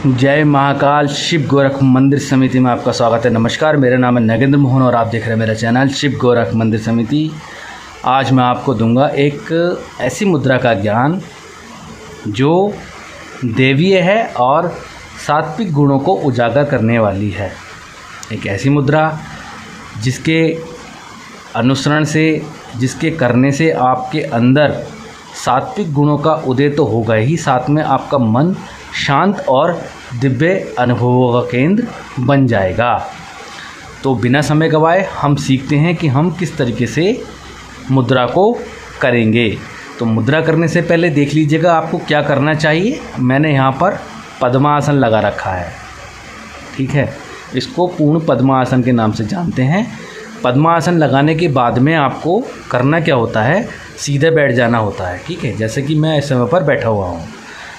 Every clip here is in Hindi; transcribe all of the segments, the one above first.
जय महाकाल शिव गोरख मंदिर समिति में आपका स्वागत है। नमस्कार, मेरा नाम है नगेंद्र मोहन और आप देख रहे हैं मेरा चैनल शिव गोरख मंदिर समिति। आज मैं आपको दूंगा एक ऐसी मुद्रा का ज्ञान जो देवीय है और सात्विक गुणों को उजागर करने वाली है। एक ऐसी मुद्रा जिसके अनुसरण से, जिसके करने से आपके अंदर सात्विक गुणों का उदय तो होगा ही, साथ में आपका मन शांत और दिव्य अनुभवों का केंद्र बन जाएगा। तो बिना समय गवाए हम सीखते हैं कि हम किस तरीके से मुद्रा को करेंगे। तो मुद्रा करने से पहले देख लीजिएगा आपको क्या करना चाहिए। मैंने यहाँ पर पद्मासन लगा रखा है, ठीक है। इसको पूर्ण पद्मासन के नाम से जानते हैं। पद्मासन लगाने के बाद में आपको करना क्या होता है, सीधे बैठ जाना होता है, ठीक है। जैसे कि मैं इस समय पर बैठा हुआ हूँ,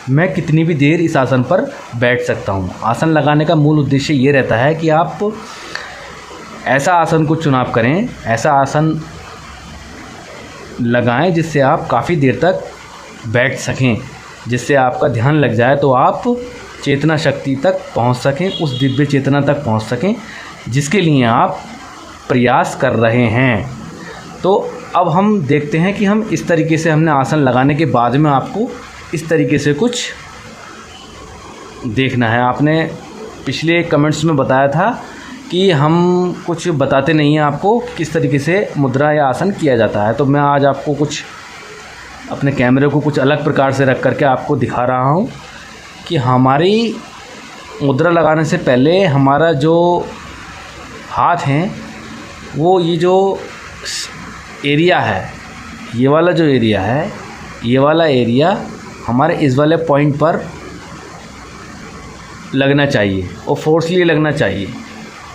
मैं कितनी भी देर इस आसन पर बैठ सकता हूँ। आसन लगाने का मूल उद्देश्य ये रहता है कि आप ऐसा आसन को चुनाव करें, ऐसा आसन लगाएं जिससे आप काफ़ी देर तक बैठ सकें, जिससे आपका ध्यान लग जाए तो आप चेतना शक्ति तक पहुँच सकें, उस दिव्य चेतना तक पहुँच सकें जिसके लिए आप प्रयास कर रहे हैं। तो अब हम देखते हैं कि हम इस तरीके से, हमने आसन लगाने के बाद में आपको इस तरीके से कुछ देखना है। आपने पिछले कमेंट्स में बताया था कि हम कुछ बताते नहीं हैं आपको किस तरीके से मुद्रा या आसन किया जाता है। तो मैं आज आपको कुछ अपने कैमरे को कुछ अलग प्रकार से रख करके आपको दिखा रहा हूँ कि हमारी मुद्रा लगाने से पहले हमारा जो हाथ हैं वो ये जो एरिया है, ये वाला जो एरिया है, ये वाला एरिया हमारे इस वाले पॉइंट पर लगना चाहिए और फोर्सली लगना चाहिए।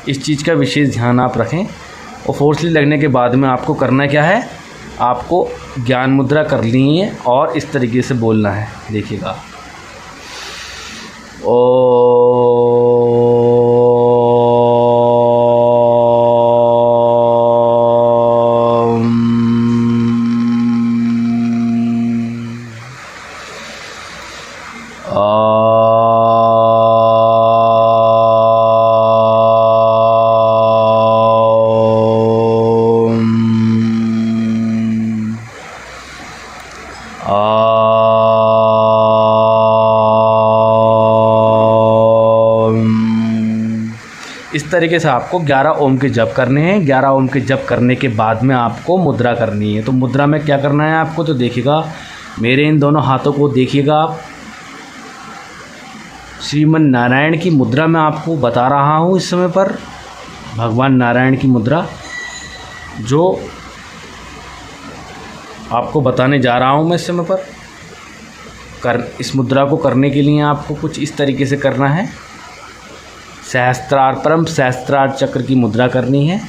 इस चीज़ का विशेष ध्यान आप रखें। और फोर्सली लगने के बाद में आपको करना क्या है, आपको ज्ञान मुद्रा करनी है और इस तरीके से बोलना है। देखिएगा, इस तरीके से आपको 11 ओम के जप करने हैं। 11 ओम के जप करने के बाद में आपको मुद्रा करनी है। तो मुद्रा में क्या करना है आपको, तो देखिएगा मेरे इन दोनों हाथों को देखिएगा आप। श्रीमन नारायण की मुद्रा मैं आपको बता रहा हूँ इस समय पर, भगवान नारायण की मुद्रा जो आपको बताने जा रहा हूँ मैं इस समय पर। इस मुद्रा को करने के लिए आपको कुछ इस तरीके से करना है। सहस्त्रार, परम सहस्त्रार चक्र की मुद्रा करनी है।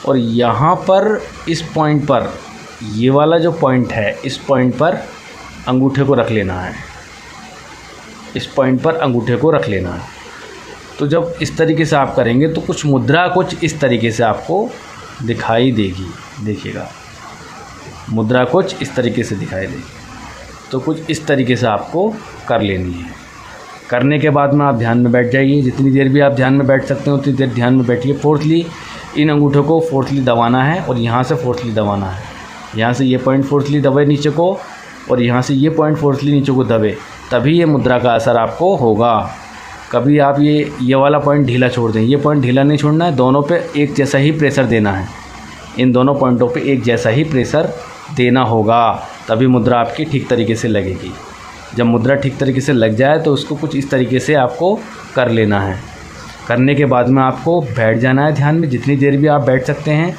और यहाँ पर इस पॉइंट पर, ये वाला जो पॉइंट है, इस पॉइंट पर अंगूठे को रख लेना है। इस पॉइंट पर अंगूठे को रख लेना है। तो जब इस तरीके से आप करेंगे तो कुछ मुद्रा कुछ इस तरीके से आपको दिखाई देगी। देखिएगा, मुद्रा कुछ इस तरीके से दिखाई देगी। तो कुछ इस तरीके से आपको कर लेनी है। करने के बाद में आप ध्यान में बैठ जाइए। जितनी देर भी आप ध्यान में बैठ सकते हो उतनी देर ध्यान में बैठिए। फोर्थली इन अंगूठों को फोर्थली दबाना है और यहाँ से फोर्थली दबाना है। यहाँ से ये पॉइंट फोर्थली दबे नीचे को और यहाँ से ये पॉइंट फोर्थली नीचे को दबे, तभी ये मुद्रा का असर आपको होगा। कभी आप ये वाला पॉइंट ढीला छोड़ दें, ये पॉइंट ढीला नहीं छोड़ना है। दोनों पे एक जैसा ही प्रेशर देना है। इन दोनों पॉइंटों पे एक जैसा ही प्रेशर देना होगा, तभी मुद्रा आपकी ठीक तरीके से लगेगी। जब मुद्रा ठीक तरीके से लग जाए तो उसको कुछ इस तरीके से आपको कर लेना है। करने के बाद में आपको बैठ जाना है ध्यान में। जितनी देर भी आप बैठ सकते हैं।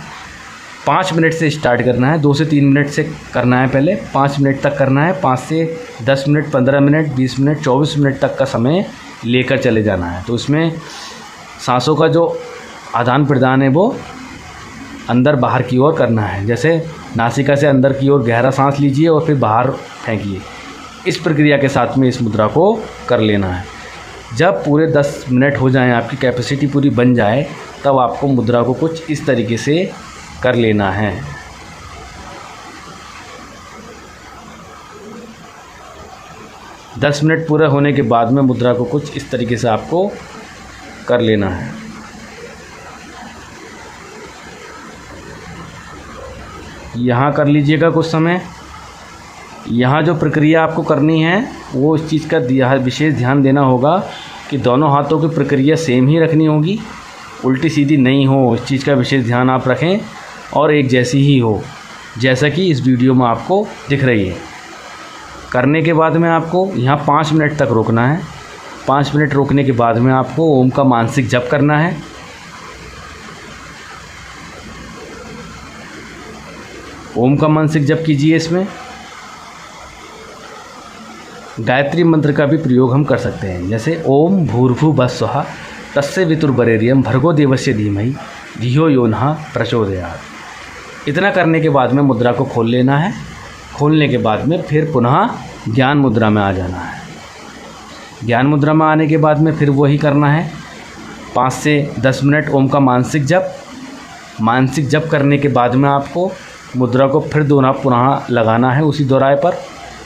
5 मिनट से स्टार्ट करना है, 2 से 3 मिनट से करना है पहले, 5 मिनट तक करना है। 5 से 10 मिनट, 15 मिनट, 20 मिनट, 24 मिनट तक का समय लेकर चले जाना है। तो उसमें सांसों का जो आदान प्रदान है वो अंदर बाहर की ओर करना है। जैसे नासिका से अंदर की ओर गहरा सांस लीजिए और फिर बाहर फेंकिए। इस प्रक्रिया के साथ में इस मुद्रा को कर लेना है। जब पूरे 10 मिनट हो जाएं, आपकी कैपेसिटी पूरी बन जाए, तब आपको मुद्रा को कुछ इस तरीके से कर लेना है। 10 मिनट पूरा होने के बाद में मुद्रा को कुछ इस तरीके से आपको कर लेना है। यहाँ कर लीजिएगा कुछ समय। यहाँ जो प्रक्रिया आपको करनी है वो इस चीज़ का विशेष ध्यान देना होगा कि दोनों हाथों की प्रक्रिया सेम ही रखनी होगी, उल्टी सीधी नहीं हो, इस चीज़ का विशेष ध्यान आप रखें और एक जैसी ही हो, जैसा कि इस वीडियो में आपको दिख रही है। करने के बाद में आपको यहाँ 5 मिनट तक रोकना है। 5 मिनट रोकने के बाद में आपको ओम का मानसिक जप करना है। ओम का मानसिक जप कीजिए। इसमें गायत्री मंत्र का भी प्रयोग हम कर सकते हैं, जैसे ओम भूर्भुवः स्वः तस्य वितुर्वरेण्यं भर्गो देवस्य धीमहि धियो यो नः प्रचोदयात्। इतना करने के बाद में मुद्रा को खोल लेना है। खोलने के बाद में फिर पुनः ज्ञान मुद्रा में आ जाना है। ज्ञान मुद्रा में आने के बाद में फिर वही करना है, 5 से 10 मिनट ओम का मानसिक जप। मानसिक जप करने के बाद में आपको मुद्रा को फिर पुनः लगाना है उसी दोहराए पर।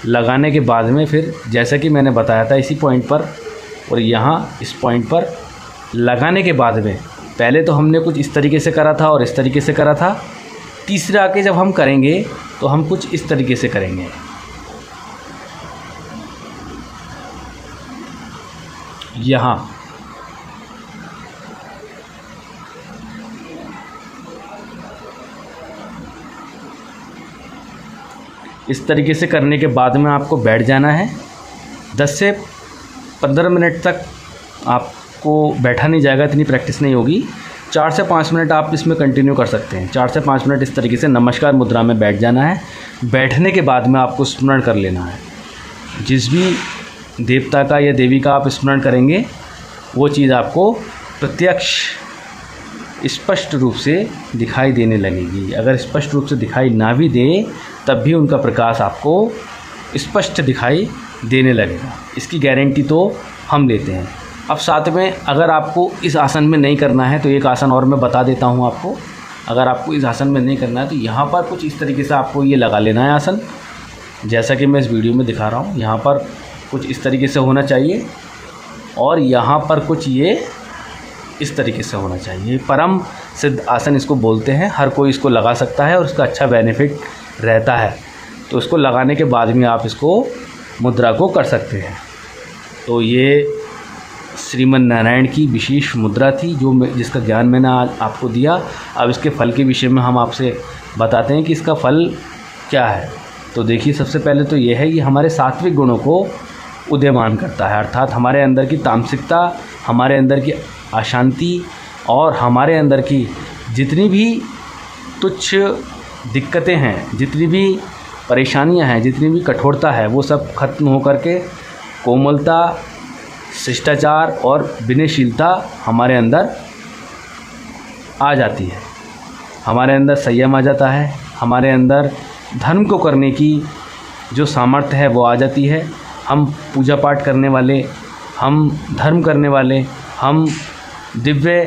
लगाने के बाद में फिर जैसा कि मैंने बताया था इसी पॉइंट पर और यहाँ इस पॉइंट पर लगाने के बाद में पहले तो हमने कुछ इस तरीके से करा था और इस तरीके से करा था। तीसरा आके जब हम करेंगे तो हम कुछ इस तरीके से करेंगे। यहाँ इस तरीके से करने के बाद में आपको बैठ जाना है। 10 से 15 मिनट तक आपको बैठा नहीं जाएगा, इतनी प्रैक्टिस नहीं होगी। 4 से 5 मिनट आप इसमें कंटिन्यू कर सकते हैं। 4 से 5 मिनट इस तरीके से नमस्कार मुद्रा में बैठ जाना है। बैठने के बाद में आपको स्मरण कर लेना है। जिस भी देवता का या देवी का आप स्मरण करेंगे वो चीज़ आपको प्रत्यक्ष स्पष्ट रूप से दिखाई देने लगेगी। अगर स्पष्ट रूप से दिखाई ना भी दे तब भी उनका प्रकाश आपको स्पष्ट दिखाई देने लगेगा। इसकी गारंटी तो हम लेते हैं। अब साथ में अगर आपको इस आसन में नहीं करना है तो एक आसन और मैं बता देता हूँ आपको। अगर आपको इस आसन में नहीं करना है तो यहाँ पर कुछ इस तरीके से आपको ये लगा लेना है आसन, जैसा कि मैं इस वीडियो में दिखा रहा हूँ। यहाँ पर कुछ इस तरीके से होना चाहिए और यहाँ पर कुछ ये इस तरीके से होना चाहिए। परम सिद्ध आसन इसको बोलते हैं। हर कोई इसको लगा सकता है और इसका अच्छा बेनिफिट रहता है। तो इसको लगाने के बाद में आप इसको मुद्रा को कर सकते हैं। तो ये श्रीमन नारायण की विशेष मुद्रा थी जिसका ज्ञान मैंने आज आपको दिया। अब इसके फल के विषय में हम आपसे बताते हैं कि इसका फल क्या है। तो देखिए, सबसे पहले तो ये है कि हमारे सात्विक गुणों को उदयमान करता है, अर्थात हमारे अंदर की तामसिकता, हमारे अंदर की अशांति और हमारे अंदर की जितनी भी तुच्छ दिक्कतें हैं, जितनी भी परेशानियां हैं, जितनी भी कठोरता है, वो सब खत्म हो करके कोमलता, शिष्टाचार और विनयशीलता हमारे अंदर आ जाती है। हमारे अंदर संयम आ जाता है। हमारे अंदर धर्म को करने की जो सामर्थ्य है वो आ जाती है। हम पूजा पाठ करने वाले, हम धर्म करने वाले, हम दिव्य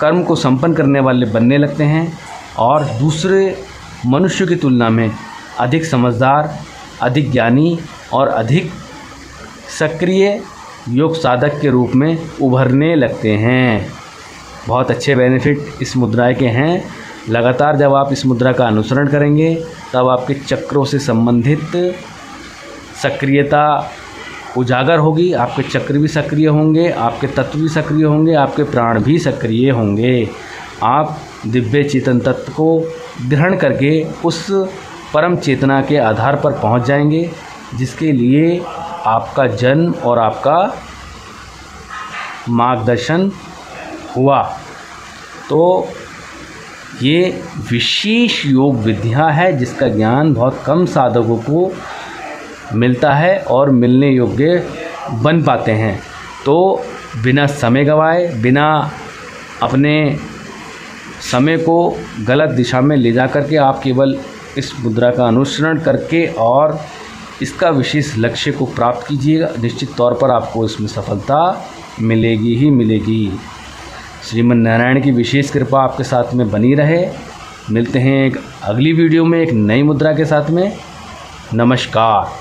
कर्म को संपन्न करने वाले बनने लगते हैं और दूसरे मनुष्य की तुलना में अधिक समझदार, अधिक ज्ञानी और अधिक सक्रिय योग साधक के रूप में उभरने लगते हैं। बहुत अच्छे बेनिफिट इस मुद्रा के हैं। लगातार जब आप इस मुद्रा का अनुसरण करेंगे तब आपके चक्रों से संबंधित सक्रियता उजागर होगी। आपके चक्र भी सक्रिय होंगे, आपके तत्व भी सक्रिय होंगे, आपके प्राण भी सक्रिय होंगे। आप दिव्य चेतन तत्व को ग्रहण करके उस परम चेतना के आधार पर पहुंच जाएंगे जिसके लिए आपका जन्म और आपका मार्गदर्शन हुआ। तो ये विशेष योग विद्या है जिसका ज्ञान बहुत कम साधकों को मिलता है और मिलने योग्य बन पाते हैं। तो बिना समय गंवाए, बिना अपने समय को गलत दिशा में ले जा करके आप केवल इस मुद्रा का अनुसरण करके और इसका विशेष लक्ष्य को प्राप्त कीजिएगा। निश्चित तौर पर आपको इसमें सफलता मिलेगी ही मिलेगी। श्रीमन नारायण की विशेष कृपा आपके साथ में बनी रहे। मिलते हैं एक अगली वीडियो में एक नई मुद्रा के साथ में। नमस्कार।